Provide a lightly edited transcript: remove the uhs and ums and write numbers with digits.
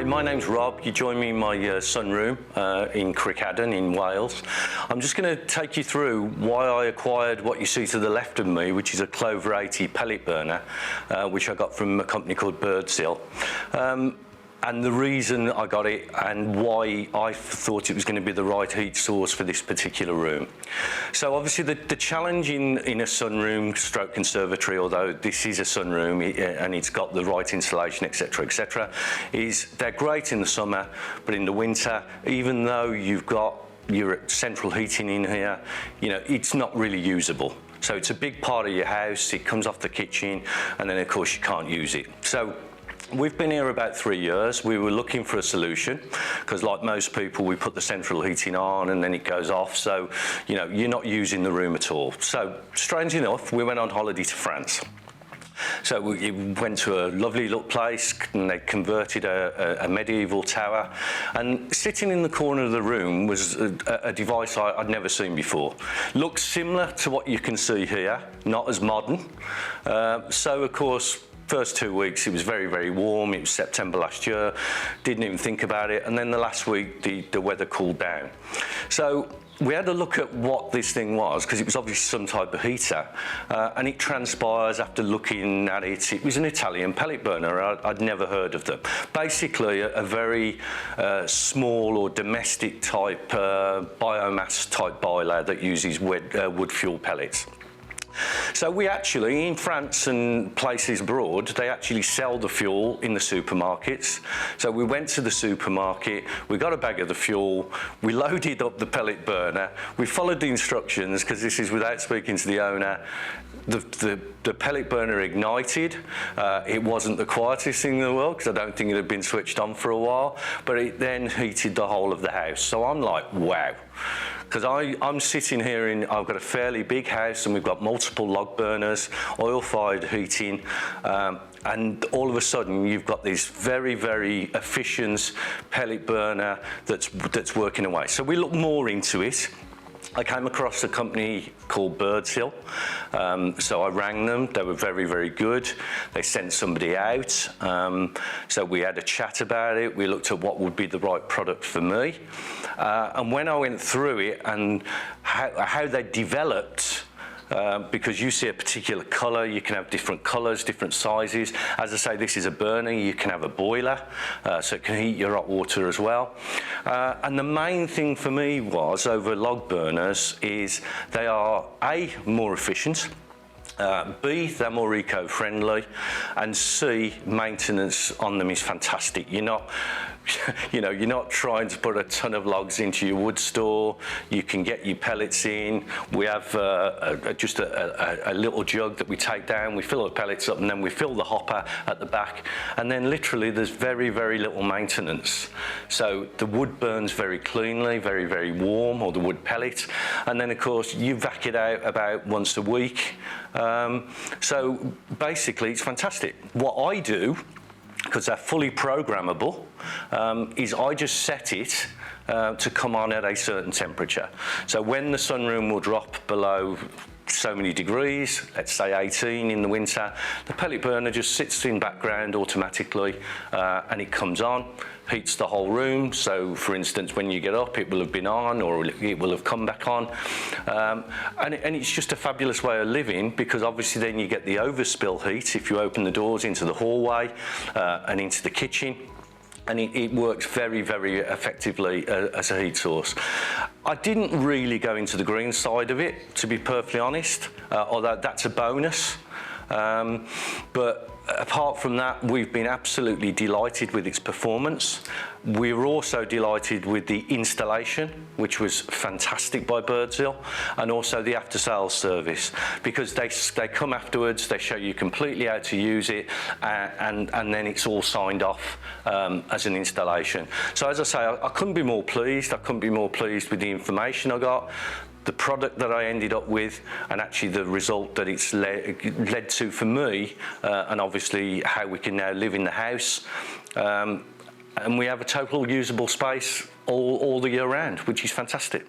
Hi, my name's Rob. You join me in my sunroom in Crickhaddon in Wales. I'm just going to take you through why I acquired what you see to the left of me, which is a Klover 80 pellet burner, which I got from a company called Birdsill. And the reason I got it and why I thought it was going to be the right heat source for this particular room. So obviously the challenge in a sunroom stroke conservatory, although this is a sunroom and it's got the right insulation, etc., is they're great in the summer, but in the winter, even though you've got your central heating in here, you know, it's not really usable. So it's a big part of your house, it comes off the kitchen, and then of course you can't use it. So we've been here about 3 years. We were looking for a solution because, like most people, we put the central heating on and then it goes off. So, you know, you're not using the room at all. So, strange enough, we went on holiday to France. So we went to a lovely little place and they converted a medieval tower. And sitting in the corner of the room was a device I'd never seen before. Looks similar to what you can see here, not as modern. So, of course, first 2 weeks it was very, very warm. It was September last year, didn't even think about it, and then the last week the weather cooled down. So we had a look at what this thing was, because it was obviously some type of heater, and it transpires after looking at it, it was an Italian pellet burner. I'd never heard of them. Basically a very small or domestic type biomass type boiler that uses wood fuel pellets. So we actually, in France and places abroad, they actually sell the fuel in the supermarkets. So we went to the supermarket, we got a bag of the fuel, we loaded up the pellet burner, we followed the instructions, because this is without speaking to the owner. The pellet burner ignited. It wasn't the quietest thing in the world, because I don't think it had been switched on for a while, but it then heated the whole of the house. So I'm like, wow. Because I'm sitting here I've got a fairly big house and we've got multiple log burners, oil-fired heating, and all of a sudden you've got this very, very efficient pellet burner that's working away. So we looked more into it. I came across a company called Birdsill, so I rang them. They were very, very good. They sent somebody out, so we had a chat about it. We looked at what would be the right product for me, and when I went through it and how they developed, because you see a particular colour, you can have different colours, different sizes. As I say, this is a burner, you can have a boiler, so it can heat your hot water as well. And the main thing for me was, over log burners, is they are A, more efficient, B, they're more eco-friendly, and C, maintenance on them is fantastic. You're not, you're not trying to put a ton of logs into your wood store. You can get your pellets in. We have just a little jug that we take down, we fill the pellets up, and then we fill the hopper at the back, and then literally there's very, very little maintenance. So the wood burns very cleanly, very, very warm, or the wood pellet, and then of course you vac it out about once a week. So basically it's fantastic. What I do, because they're fully programmable, is I just set it to come on at a certain temperature. So when the sunroom will drop below so many degrees, let's say 18 in the winter, the pellet burner just sits in background automatically, and it comes on, heats the whole room. So for instance, when you get up, it will have been on, or it will have come back on, and it's just a fabulous way of living, because obviously then you get the overspill heat if you open the doors into the hallway and into the kitchen. And it works very, very effectively as a heat source. I didn't really go into the green side of it, to be perfectly honest, although that's a bonus. But apart from that, we've been absolutely delighted with its performance. We were also delighted with the installation, which was fantastic by Birdsill, and also the after-sales service, because they come afterwards, they show you completely how to use it, and then it's all signed off as an installation. So as I say, I couldn't be more pleased. I couldn't be more pleased with the information I got, the product that I ended up with, and actually the result that it's led to for me, and obviously how we can now live in the house. And we have a total usable space all the year round, which is fantastic.